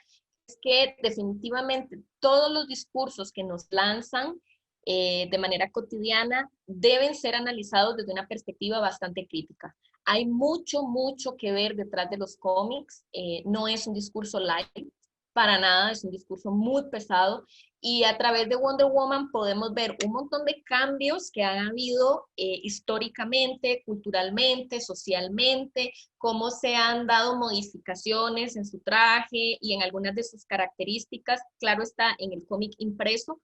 S2: es que definitivamente todos los discursos que nos lanzan de manera cotidiana deben ser analizados desde una perspectiva bastante crítica. Hay mucho que ver detrás de los cómics. No es un discurso light, para nada, es un discurso muy pesado. Y a través de Wonder Woman podemos ver un montón de cambios que han habido históricamente, culturalmente, socialmente, cómo se han dado modificaciones en su traje y en algunas de sus características. Claro está en el cómic impreso,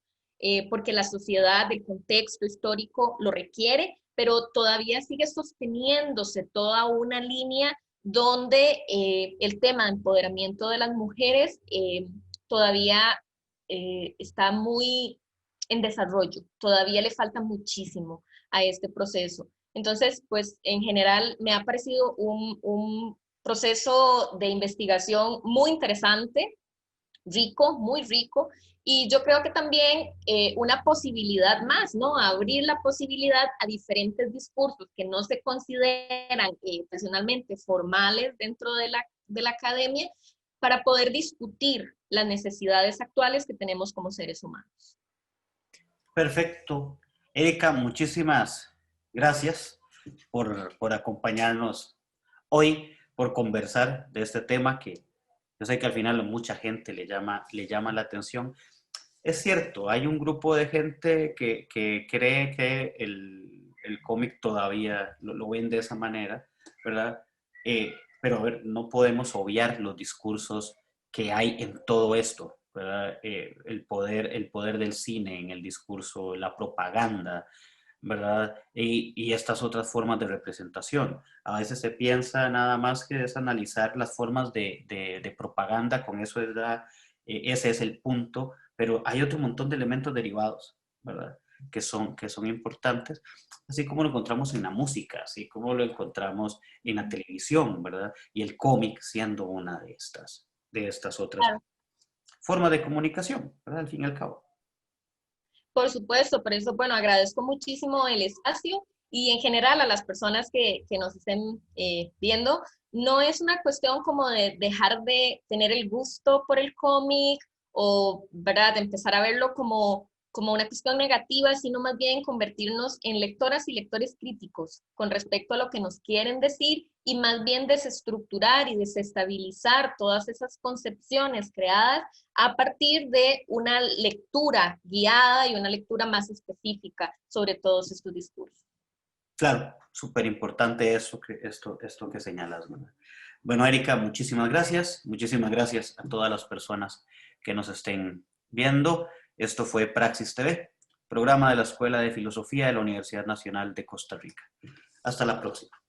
S2: porque la sociedad, el contexto histórico lo requiere, pero todavía sigue sosteniéndose toda una línea donde el tema de empoderamiento de las mujeres todavía está muy en desarrollo, todavía le falta muchísimo a este proceso. Entonces, pues en general me ha parecido un proceso de investigación muy interesante, rico, muy rico, y yo creo que también una posibilidad más, ¿no? Abrir la posibilidad a diferentes discursos que no se consideran tradicionalmente formales dentro de la academia para poder discutir las necesidades actuales que tenemos como seres humanos.
S1: Perfecto. Erika, muchísimas gracias por acompañarnos hoy, por conversar de este tema que yo sé que al final a mucha gente le llama la atención. Es cierto, hay un grupo de gente que cree que el cómic todavía lo ven de esa manera, ¿verdad? Pero a ver, no podemos obviar los discursos que hay en todo esto, ¿verdad? El poder del cine en el discurso, la propaganda, ¿verdad? Y estas otras formas de representación. A veces se piensa nada más que es analizar las formas de propaganda, con eso es ese es el punto, pero hay otro montón de elementos derivados, ¿verdad? Que son importantes, así como lo encontramos en la música, así como lo encontramos en la televisión, ¿verdad? Y el cómic siendo una de estas otras
S2: Claro.
S1: formas de comunicación, ¿verdad? Al fin y al cabo.
S2: Por supuesto, por eso, bueno, agradezco muchísimo el espacio y en general a las personas que nos estén viendo. No es una cuestión como de dejar de tener el gusto por el cómic o, ¿verdad?, de empezar a verlo como una cuestión negativa, sino más bien convertirnos en lectoras y lectores críticos con respecto a lo que nos quieren decir y más bien desestructurar y desestabilizar todas esas concepciones creadas a partir de una lectura guiada y una lectura más específica sobre todos estos discursos.
S1: Claro, súper importante esto que señalas, ¿verdad? Bueno, Erika, muchísimas gracias. Muchísimas gracias a todas las personas que nos estén viendo. Esto fue Praxis TV, programa de la Escuela de Filosofía de la Universidad Nacional de Costa Rica. Hasta la próxima.